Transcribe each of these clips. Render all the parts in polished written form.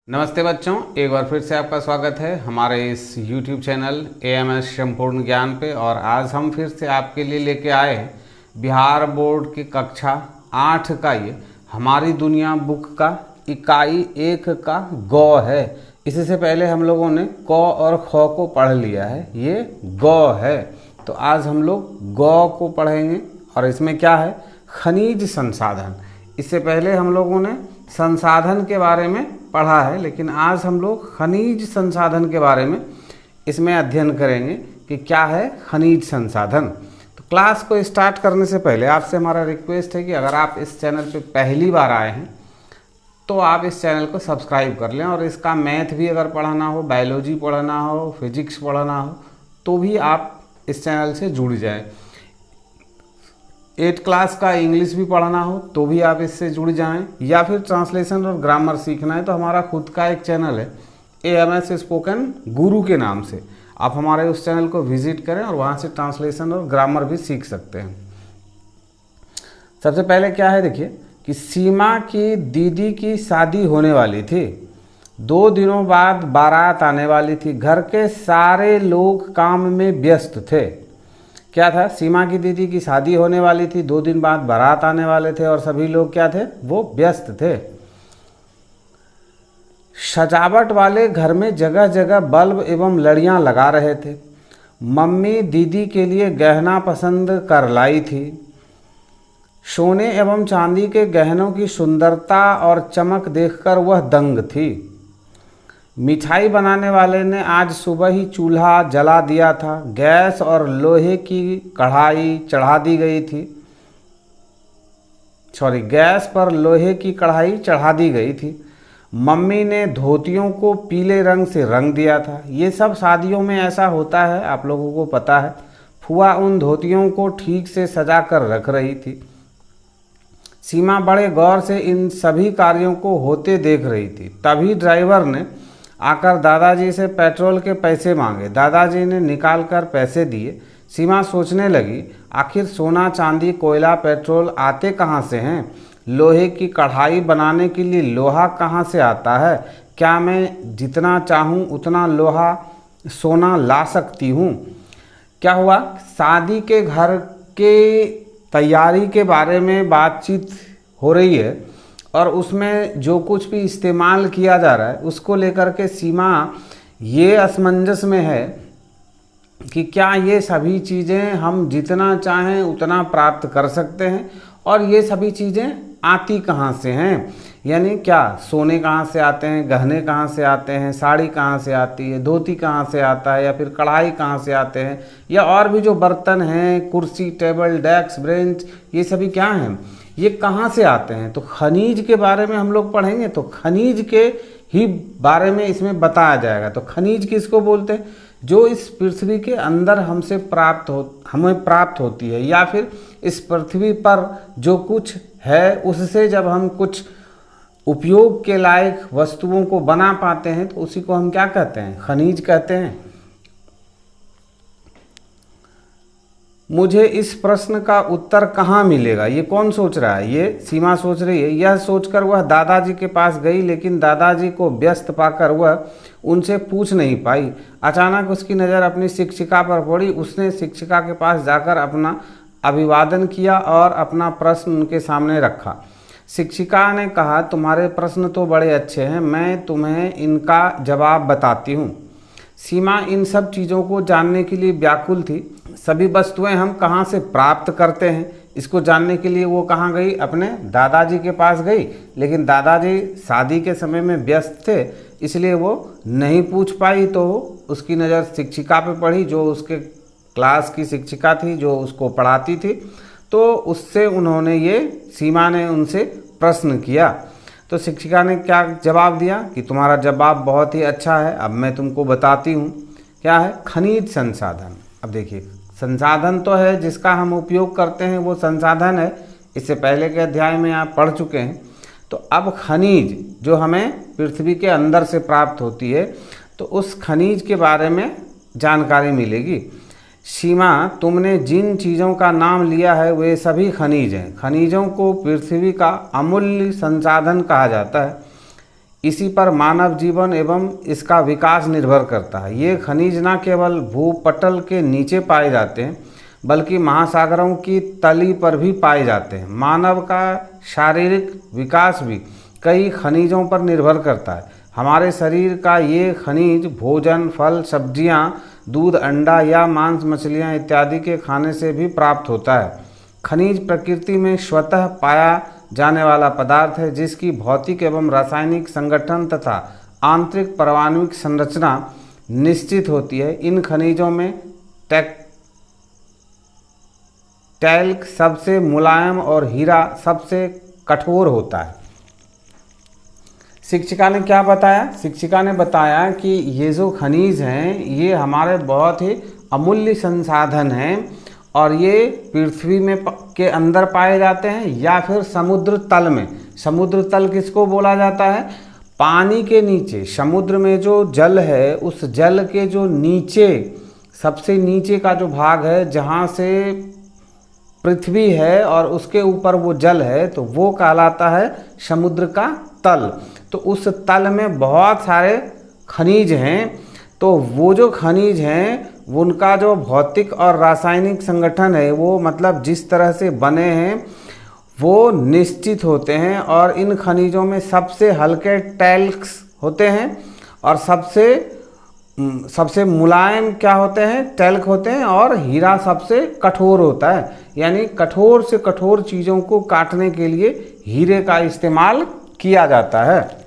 नमस्ते बच्चों, एक बार फिर से आपका स्वागत है हमारे इस YouTube चैनल AMS संपूर्ण ज्ञान पे। और आज हम फिर से आपके लिए लेके आए हैं बिहार बोर्ड की कक्षा 8 का ये हमारी दुनिया बुक का इकाई 1 का गौ है। इससे पहले हम लोगों ने क और ख को पढ़ लिया है, ये गौ है। तो आज हम लोग गौ को पढ़ेंगे और इसमें क्या है, खनिज संसाधन। इससे पहले हम लोगों ने संसाधन के बारे में पढ़ा है, लेकिन आज हम लोग खनिज संसाधन के बारे में इसमें अध्ययन करेंगे कि क्या है खनिज संसाधन। तो क्लास को स्टार्ट करने से पहले आपसे हमारा रिक्वेस्ट है कि अगर आप इस चैनल पे पहली बार आए हैं तो आप इस चैनल को सब्सक्राइब कर लें। और इसका मैथ भी अगर पढ़ाना हो, बायोलॉजी पढ़ाना हो, फिजिक्स पढ़ाना हो तो भी आप इस चैनल से जुड़ जाएं। 8 क्लास का इंग्लिश भी पढ़ना हो तो भी आप इससे जुड़ जाएं, या फिर ट्रांसलेशन और ग्रामर सीखना है तो हमारा खुद का एक चैनल है AMS स्पोकन गुरु के नाम से। आप हमारे उस चैनल को विजिट करें और वहाँ से ट्रांसलेशन और ग्रामर भी सीख सकते हैं। सबसे पहले क्या है, देखिए कि सीमा की दीदी की शादी होने वाली थी। 2 दिनों बाद बारात आने वाली थी। घर के सारे लोग काम में व्यस्त थे। क्या था, सीमा की दीदी की शादी होने वाली थी, 2 दिन बाद बारात आने वाले थे और सभी लोग क्या थे, वो व्यस्त थे। सजावट वाले घर में जगह जगह बल्ब एवं लड़ियां लगा रहे थे। मम्मी दीदी के लिए गहना पसंद कर लाई थी। सोने एवं चांदी के गहनों की सुंदरता और चमक देखकर वह दंग थी। मिठाई बनाने वाले ने आज सुबह ही चूल्हा जला दिया था। गैस और लोहे की कढ़ाई चढ़ा दी गई थी। गैस पर लोहे की कढ़ाई चढ़ा दी गई थी। मम्मी ने धोतियों को पीले रंग से रंग दिया था। ये सब शादियों में ऐसा होता है, आप लोगों को पता है। फुआ उन धोतियों को ठीक से सजा कर रख रही थी। सीमा बड़े गौर से इन सभी कार्यों को होते देख रही थी। तभी ड्राइवर ने आकर दादाजी से पेट्रोल के पैसे मांगे। दादाजी ने निकाल कर पैसे दिए। सीमा सोचने लगी, आखिर सोना चांदी कोयला पेट्रोल आते कहाँ से हैं? लोहे की कढ़ाई बनाने के लिए लोहा कहाँ से आता है? क्या मैं जितना चाहूँ उतना लोहा सोना ला सकती हूँ? क्या हुआ, शादी के घर के तैयारी के बारे में बातचीत हो रही है और उसमें जो कुछ भी इस्तेमाल किया जा रहा है उसको लेकर के सीमा ये असमंजस में है कि क्या ये सभी चीज़ें हम जितना चाहें उतना प्राप्त कर सकते हैं, और ये सभी चीज़ें आती कहाँ से हैं। यानी क्या सोने कहाँ से आते हैं, गहने कहाँ से आते हैं, साड़ी कहाँ से आती है, धोती कहाँ से आता है, या फिर कढ़ाई कहाँ से आते हैं, या और भी जो बर्तन हैं, कुर्सी टेबल डेस्क बेंच, ये सभी क्या हैं, ये कहाँ से आते हैं। तो खनिज के बारे में हम लोग पढ़ेंगे तो खनिज के ही बारे में इसमें बताया जाएगा। तो खनिज किसको बोलते हैं, जो इस पृथ्वी के अंदर हमें प्राप्त होती है, या फिर इस पृथ्वी पर जो कुछ है उससे जब हम कुछ उपयोग के लायक वस्तुओं को बना पाते हैं तो उसी को हम क्या कहते हैं, खनिज कहते हैं। मुझे इस प्रश्न का उत्तर कहाँ मिलेगा, ये कौन सोच रहा है, ये सीमा सोच रही है। यह सोचकर वह दादाजी के पास गई, लेकिन दादाजी को व्यस्त पाकर वह उनसे पूछ नहीं पाई। अचानक उसकी नज़र अपनी शिक्षिका पर पड़ी। उसने शिक्षिका के पास जाकर अपना अभिवादन किया और अपना प्रश्न उनके सामने रखा। शिक्षिका ने कहा, तुम्हारे प्रश्न तो बड़े अच्छे हैं, मैं तुम्हें इनका जवाब बताती हूँ। सीमा इन सब चीज़ों को जानने के लिए व्याकुल थी। सभी वस्तुएं हम कहाँ से प्राप्त करते हैं, इसको जानने के लिए वो कहाँ गई, अपने दादाजी के पास गई। लेकिन दादाजी शादी के समय में व्यस्त थे, इसलिए वो नहीं पूछ पाई। तो उसकी नज़र शिक्षिका पे पड़ी, जो उसके क्लास की शिक्षिका थी, जो उसको पढ़ाती थी। तो उससे सीमा ने उनसे प्रश्न किया। तो शिक्षिका ने क्या जवाब दिया कि तुम्हारा जवाब बहुत ही अच्छा है, अब मैं तुमको बताती हूँ क्या है खनिज संसाधन। अब देखिए, संसाधन तो है जिसका हम उपयोग करते हैं, वो संसाधन है। इससे पहले के अध्याय में आप पढ़ चुके हैं। तो अब खनिज जो हमें पृथ्वी के अंदर से प्राप्त होती है, तो उस खनिज के बारे में जानकारी मिलेगी। सीमा, तुमने जिन चीज़ों का नाम लिया है वे सभी खनिज हैं। खनिजों को पृथ्वी का अमूल्य संसाधन कहा जाता है। इसी पर मानव जीवन एवं इसका विकास निर्भर करता है। ये खनिज न केवल भूपटल के नीचे पाए जाते हैं बल्कि महासागरों की तली पर भी पाए जाते हैं। मानव का शारीरिक विकास भी कई खनिजों पर निर्भर करता है। हमारे शरीर का ये खनिज भोजन, फल, सब्जियां, दूध, अंडा या मांस, मछलियां इत्यादि के खाने से भी प्राप्त होता है। खनिज प्रकृति में स्वतः पाया जाने वाला पदार्थ है जिसकी भौतिक एवं रासायनिक संगठन तथा आंतरिक परमाणुविक संरचना निश्चित होती है। इन खनिजों में टैल्क सबसे मुलायम और हीरा सबसे कठोर होता है। शिक्षिका ने क्या बताया? शिक्षिका ने बताया कि ये जो खनिज हैं ये हमारे बहुत ही अमूल्य संसाधन हैं और ये पृथ्वी में के अंदर पाए जाते हैं या फिर समुद्र तल में। समुद्र तल किसको बोला जाता है? पानी के नीचे, समुद्र में जो जल है उस जल के जो नीचे, सबसे नीचे का जो भाग है जहाँ से पृथ्वी है और उसके ऊपर वो जल है तो वो कहलाता है समुद्र का तल। तो उस तल में बहुत सारे खनिज हैं। तो वो जो खनिज हैं उनका जो भौतिक और रासायनिक संगठन है वो मतलब जिस तरह से बने हैं वो निश्चित होते हैं और इन खनिजों में सबसे हल्के टैल्क्स होते हैं और सबसे मुलायम क्या होते हैं? टैल्क होते हैं और हीरा सबसे कठोर होता है। यानी कठोर से कठोर चीज़ों को काटने के लिए हीरे का इस्तेमाल किया जाता है।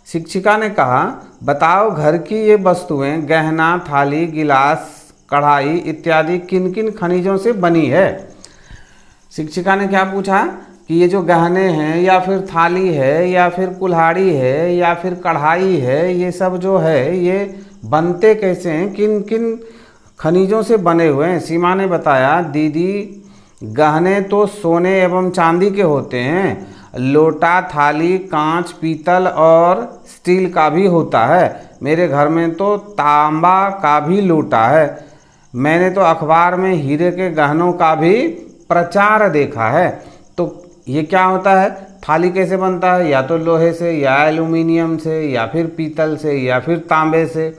शिक्षिका ने कहा, बताओ घर की ये वस्तुएं गहना, थाली, गिलास, कढ़ाई इत्यादि किन किन खनिजों से बनी है? शिक्षिका ने क्या पूछा कि ये जो गहने हैं या फिर थाली है या फिर कुल्हाड़ी है या फिर कढ़ाई है, ये सब जो है ये बनते कैसे हैं, किन किन खनिजों से बने हुए हैं? सीमा ने बताया, दीदी गहने तो सोने एवं चांदी के होते हैं, लोटा, थाली, कांच, पीतल और स्टील का भी होता है। मेरे घर में तो तांबा का भी लोटा है। मैंने तो अखबार में हीरे के गहनों का भी प्रचार देखा है। तो ये क्या होता है? थाली कैसे बनता है? या तो लोहे से या एल्यूमिनियम से या फिर पीतल से या फिर तांबे से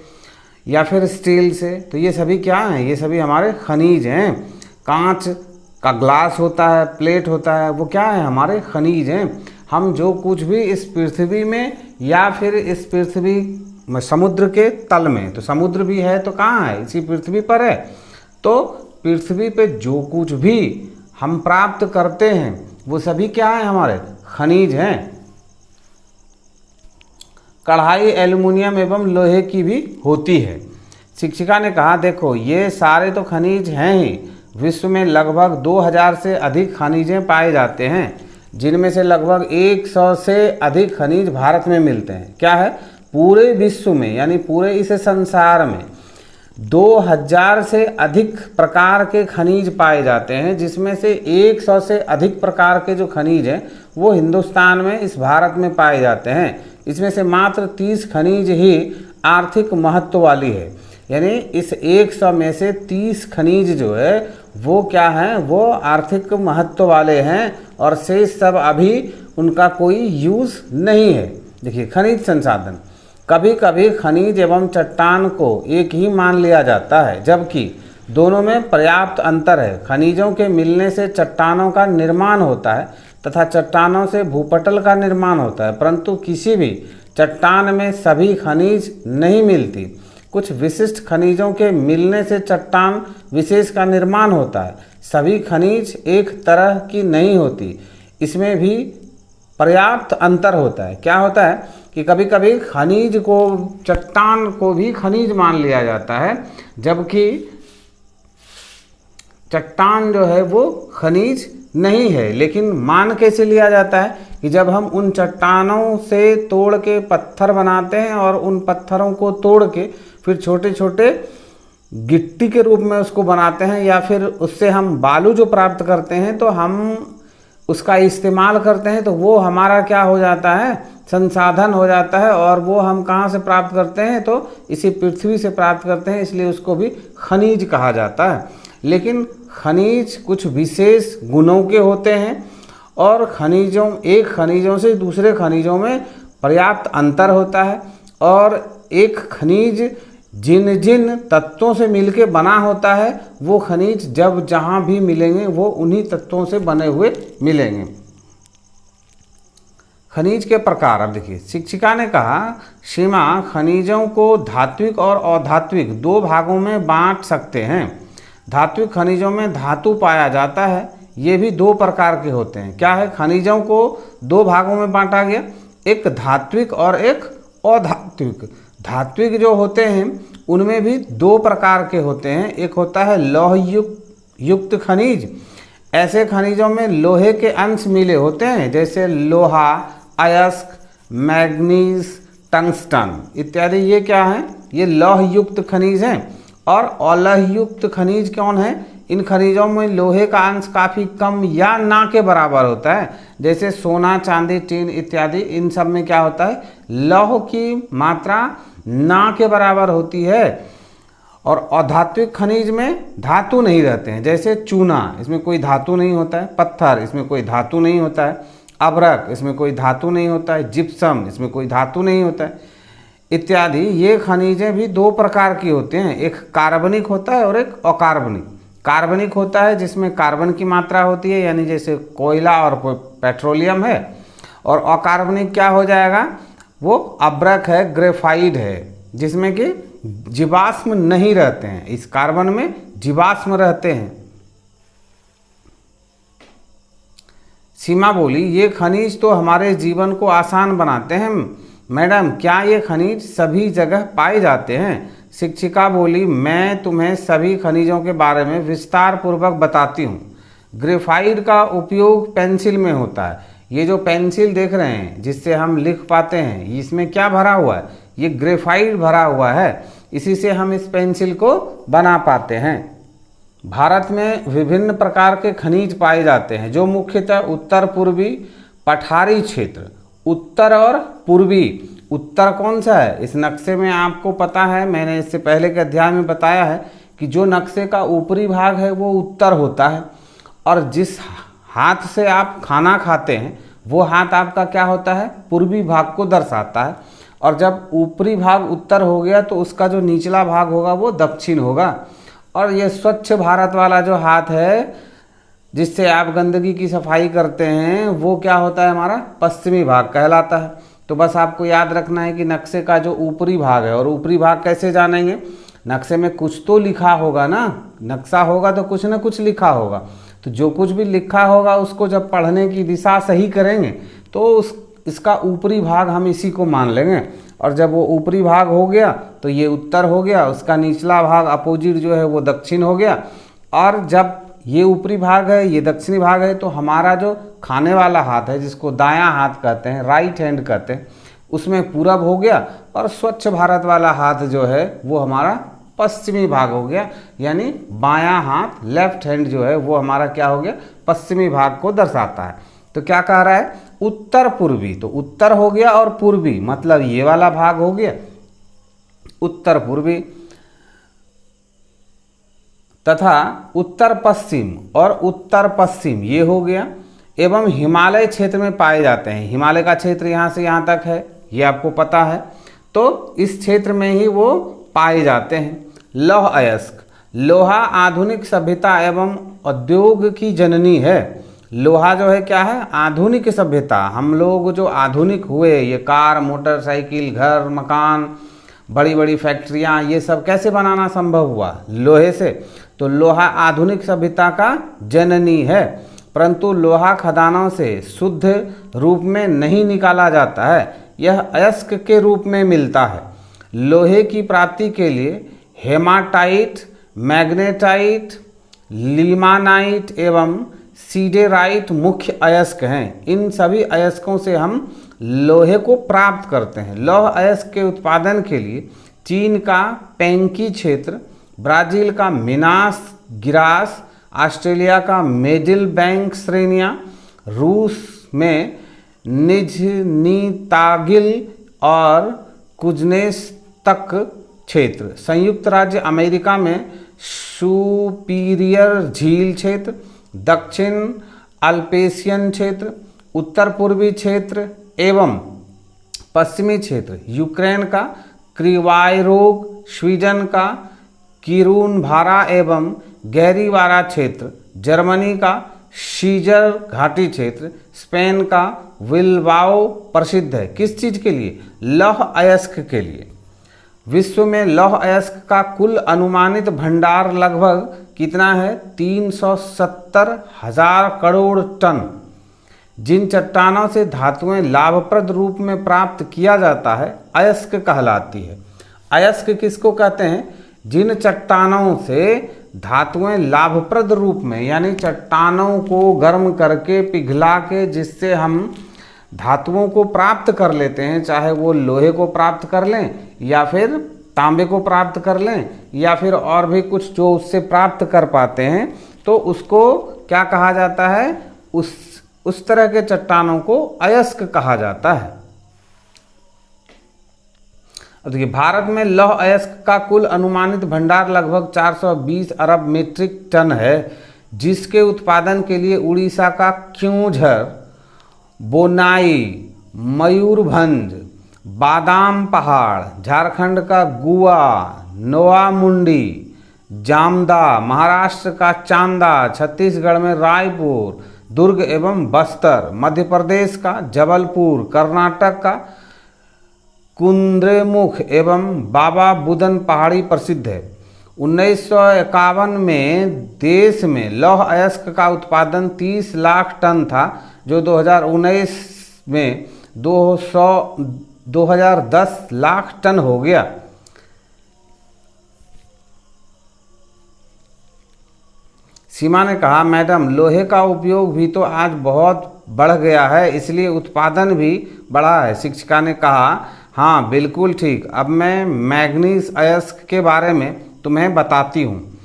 या फिर स्टील से। तो ये सभी क्या हैं? ये सभी हमारे खनिज हैं। कांच का ग्लास होता है, प्लेट होता है, वो क्या है? हमारे खनिज हैं। हम जो कुछ भी इस पृथ्वी में या फिर इस पृथ्वी समुद्र के तल में, तो समुद्र भी है तो कहाँ है? इसी पृथ्वी पर है। तो पृथ्वी पे जो कुछ भी हम प्राप्त करते हैं वो सभी क्या है? हमारे खनिज हैं। कढ़ाई एल्युमिनियम एवं लोहे की भी होती है। शिक्षिका ने कहा, देखो ये सारे तो खनिज हैं ही। विश्व में लगभग 2000 से अधिक खनिजें पाए जाते हैं, जिनमें से लगभग 100 से अधिक खनिज भारत में मिलते हैं। क्या है? पूरे विश्व में यानी पूरे इस संसार में 2000 से अधिक प्रकार के खनिज पाए जाते हैं, जिसमें से 100 से अधिक प्रकार के जो खनिज हैं वो हिंदुस्तान में, इस भारत में पाए जाते हैं। इसमें से मात्र 30 खनिज ही आर्थिक महत्व वाली है। यानी इस 100 में से 30 खनिज जो है वो क्या हैं? वो आर्थिक महत्व वाले हैं और शेष सब अभी उनका कोई यूज़ नहीं है। देखिए, खनिज संसाधन, कभी कभी खनिज एवं चट्टान को एक ही मान लिया जाता है, जबकि दोनों में पर्याप्त अंतर है। खनिजों के मिलने से चट्टानों का निर्माण होता है तथा चट्टानों से भूपटल का निर्माण होता है, परंतु किसी भी चट्टान में सभी खनिज नहीं मिलती। कुछ विशिष्ट खनिजों के मिलने से चट्टान विशेष का निर्माण होता है। सभी खनिज एक तरह की नहीं होती, इसमें भी पर्याप्त अंतर होता है। क्या होता है कि कभी कभी खनिज को, चट्टान को भी खनिज मान लिया जाता है, जबकि चट्टान जो है वो खनिज नहीं है। लेकिन मान कैसे लिया जाता है कि जब हम उन चट्टानों से तोड़ के पत्थर बनाते हैं और उन पत्थरों को तोड़ के फिर छोटे छोटे गिट्टी के रूप में उसको बनाते हैं या फिर उससे हम बालू जो प्राप्त करते हैं तो हम उसका इस्तेमाल करते हैं, तो वो हमारा क्या हो जाता है? संसाधन हो जाता है। और वो हम कहाँ से प्राप्त करते हैं? तो इसी पृथ्वी से प्राप्त करते हैं, इसलिए उसको भी खनिज कहा जाता है। लेकिन खनिज कुछ विशेष गुणों के होते हैं और एक खनिजों से दूसरे खनिजों में पर्याप्त अंतर होता है, और एक खनिज जिन जिन तत्वों से मिलके बना होता है वो खनिज जब जहाँ भी मिलेंगे वो उन्हीं तत्वों से बने हुए मिलेंगे। खनिज के प्रकार, अब देखिए शिक्षिका ने कहा सीमा खनिजों को धात्विक और अधात्विक दो भागों में बांट सकते हैं। धात्विक खनिजों में धातु पाया जाता है, ये भी दो प्रकार के होते हैं। क्या है, खनिजों को दो भागों में बांटा गया, एक धात्विक और एक अधात्विक। धात्विक जो होते हैं उनमें भी दो प्रकार के होते हैं, एक होता है लौह युक्त खनिज। ऐसे खनिजों में लोहे के अंश मिले होते हैं, जैसे लोहा, अयस्क, मैग्नीज, टंगस्टन इत्यादि। ये क्या है, ये लौह युक्त खनिज हैं। और अलौह युक्त खनिज कौन है, इन खनिजों में लोहे का अंश काफ़ी कम या ना के बराबर होता है, जैसे सोना, चांदी, टीन इत्यादि। इन सब में क्या होता है, लौह की मात्रा ना के बराबर होती है। और अधात्विक खनिज में धातु नहीं रहते हैं, जैसे चूना, इसमें कोई धातु नहीं होता है। पत्थर, इसमें कोई धातु नहीं होता है। अभ्रक, इसमें कोई धातु नहीं होता है। जिप्सम, इसमें कोई धातु नहीं होता है इत्यादि। ये खनिजें भी दो प्रकार की होते हैं, एक कार्बनिक होता है और एक अकार्बनिक। कार्बनिक होता है जिसमें कार्बन की मात्रा होती है, यानी जैसे कोयला और पेट्रोलियम है। और अकार्बनिक क्या हो जाएगा, वो अभ्रक है, ग्रेफाइड है, जिसमें कि जीवाश्म नहीं रहते हैं। इस कार्बन में जीवाश्म रहते हैं। सीमा बोली ये खनिज तो हमारे जीवन को आसान बनाते हैं मैडम, क्या ये खनिज सभी जगह पाए जाते हैं? शिक्षिका बोली मैं तुम्हें सभी खनिजों के बारे में विस्तार पूर्वक बताती हूँ। ग्रेफाइट का उपयोग पेंसिल में होता है। ये जो पेंसिल देख रहे हैं जिससे हम लिख पाते हैं, इसमें क्या भरा हुआ है, ये ग्रेफाइट भरा हुआ है। इसी से हम इस पेंसिल को बना पाते हैं। भारत में विभिन्न प्रकार के खनिज पाए जाते हैं जो मुख्यतः उत्तर पूर्वी पठारी क्षेत्र, उत्तर और पूर्वी। उत्तर कौन सा है, इस नक्शे में आपको पता है, मैंने इससे पहले के अध्याय में बताया है कि जो नक्शे का ऊपरी भाग है वो उत्तर होता है, और जिस हाथ से आप खाना खाते हैं वो हाथ आपका क्या होता है, पूर्वी भाग को दर्शाता है। और जब ऊपरी भाग उत्तर हो गया तो उसका जो निचला भाग होगा वो दक्षिण होगा। और ये स्वच्छ भारत वाला जो हाथ है जिससे आप गंदगी की सफाई करते हैं वो क्या होता है, हमारा पश्चिमी भाग कहलाता है। तो बस आपको याद रखना है कि नक्शे का जो ऊपरी भाग है, और ऊपरी भाग कैसे जानेंगे, नक्शे में कुछ तो लिखा होगा ना, नक्शा होगा तो कुछ ना कुछ लिखा होगा। तो जो कुछ भी लिखा होगा उसको जब पढ़ने की दिशा सही करेंगे तो इसका ऊपरी भाग हम इसी को मान लेंगे। और जब वो ऊपरी भाग हो गया तो ये उत्तर हो गया, उसका निचला भाग अपोजिट जो है वो दक्षिण हो गया। और जब ये ऊपरी भाग है, ये दक्षिणी भाग है, तो हमारा जो खाने वाला हाथ है जिसको दायां हाथ कहते हैं, राइट हैंड कहते हैं, उसमें पूरब हो गया। और स्वच्छ भारत वाला हाथ जो है वो हमारा पश्चिमी भाग हो गया, यानी बायां हाथ, लेफ्ट हैंड जो है वो हमारा क्या हो गया, पश्चिमी भाग को दर्शाता है। तो क्या कह रहा है, उत्तर पूर्वी, तो उत्तर हो गया और पूर्वी मतलब ये वाला भाग हो गया उत्तर पूर्वी, तथा उत्तर पश्चिम और उत्तर पश्चिम ये हो गया। एवं हिमालय क्षेत्र में पाए जाते हैं। हिमालय का क्षेत्र यहाँ से यहाँ तक है, ये आपको पता है, तो इस क्षेत्र में ही वो पाए जाते हैं। लौह अयस्क, लोहा आधुनिक सभ्यता एवं उद्योग की जननी है। लोहा जो है क्या है, आधुनिक सभ्यता। हम लोग जो आधुनिक हुए, ये कार, मोटरसाइकिल, घर, मकान, बड़ी बड़ी फैक्ट्रियाँ, ये सब कैसे बनाना संभव हुआ, लोहे से। तो लोहा आधुनिक सभ्यता का जननी है। परंतु लोहा खदानों से शुद्ध रूप में नहीं निकाला जाता है, यह अयस्क के रूप में मिलता है। लोहे की प्राप्ति के लिए हेमाटाइट, मैग्नेटाइट, लिमानाइट एवं सीडेराइट मुख्य अयस्क हैं। इन सभी अयस्कों से हम लोहे को प्राप्त करते हैं। लौह अयस्क के उत्पादन के लिए चीन का पेंकी क्षेत्र, ब्राज़ील का मिनास गिरास, ऑस्ट्रेलिया का मेडिल बैंक श्रेणियाँ, रूस में निजनीतागिल और कुजनेस्तक क्षेत्र, संयुक्त राज्य अमेरिका में सुपीरियर झील क्षेत्र, दक्षिण अल्पेशियन क्षेत्र, उत्तर पूर्वी क्षेत्र एवं पश्चिमी क्षेत्र, यूक्रेन का क्रिवाइरोग, स्वीडन का किरूनभारा एवं गहरीवारा क्षेत्र, जर्मनी का शीजर घाटी क्षेत्र, स्पेन का विल्बाओ प्रसिद्ध है। किस चीज़ के लिए? लौह अयस्क के लिए। विश्व में लौह अयस्क का कुल अनुमानित भंडार लगभग कितना है? 370,000 करोड़ टन। जिन चट्टानों से धातुएं लाभप्रद रूप में प्राप्त किया जाता है अयस्क कहलाती है। अयस्क किसको कहते हैं? जिन चट्टानों से धातुएं लाभप्रद रूप में, यानी चट्टानों को गर्म करके पिघला के जिससे हम धातुओं को प्राप्त कर लेते हैं, चाहे वो लोहे को प्राप्त कर लें या फिर तांबे को प्राप्त कर लें या फिर और भी कुछ जो उससे प्राप्त कर पाते हैं, तो उसको क्या कहा जाता है? उस तरह के चट्टानों को अयस्क कहा जाता है। अब देखिए, भारत में लौह अयस्क का कुल अनुमानित भंडार लगभग 420 अरब मीट्रिक टन है, जिसके उत्पादन के लिए उड़ीसा का क्योंझर, बोनाई, मयूरभंज, बादाम पहाड़, झारखंड का गुआ, नोवामुंडी, जामदा, महाराष्ट्र का चांदा, छत्तीसगढ़ में रायपुर, दुर्ग एवं बस्तर, मध्य प्रदेश का जबलपुर, कर्नाटक का कुंद्रेमुख एवं बाबा बुदन पहाड़ी प्रसिद्ध है। 1951 में देश में लौह अयस्क का उत्पादन 30 लाख टन था, जो 2019 में 2010 लाख टन हो गया। सीमा ने कहा, मैडम लोहे का उपयोग भी तो आज बहुत बढ़ गया है, इसलिए उत्पादन भी बढ़ा है। शिक्षिका ने कहा, हाँ बिल्कुल ठीक। अब मैं मैग्नीज अयस्क के बारे में तुम्हें बताती हूँ।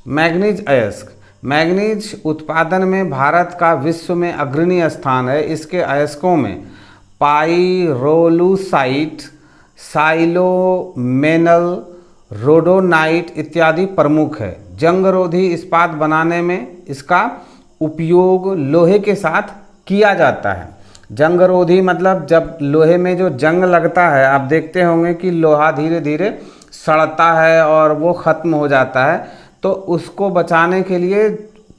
मैग्नीज अयस्क, मैग्नीज उत्पादन में भारत का विश्व में अग्रणी स्थान है। इसके अयस्कों में पाइरोलुसाइट, साइलोमेनल, रोडोनाइट इत्यादि प्रमुख है। जंगरोधी इस्पात बनाने में इसका उपयोग लोहे के साथ किया जाता है। जंगरोधी मतलब जब लोहे में जो जंग लगता है, आप देखते होंगे कि लोहा धीरे धीरे सड़ता है और वो ख़त्म हो जाता है, तो उसको बचाने के लिए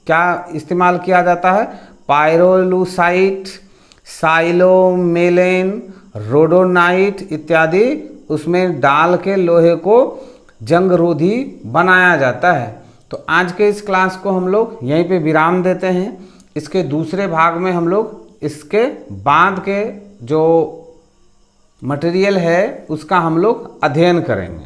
क्या इस्तेमाल किया जाता है? पाइरोलुसाइट, साइलोमेलेन, रोडोनाइट इत्यादि उसमें डाल के लोहे को जंगरोधी बनाया जाता है। तो आज के इस क्लास को हम लोग यहीं पे विराम देते हैं। इसके दूसरे भाग में हम लोग इसके बाद के जो मटेरियल है उसका हम लोग अध्ययन करेंगे।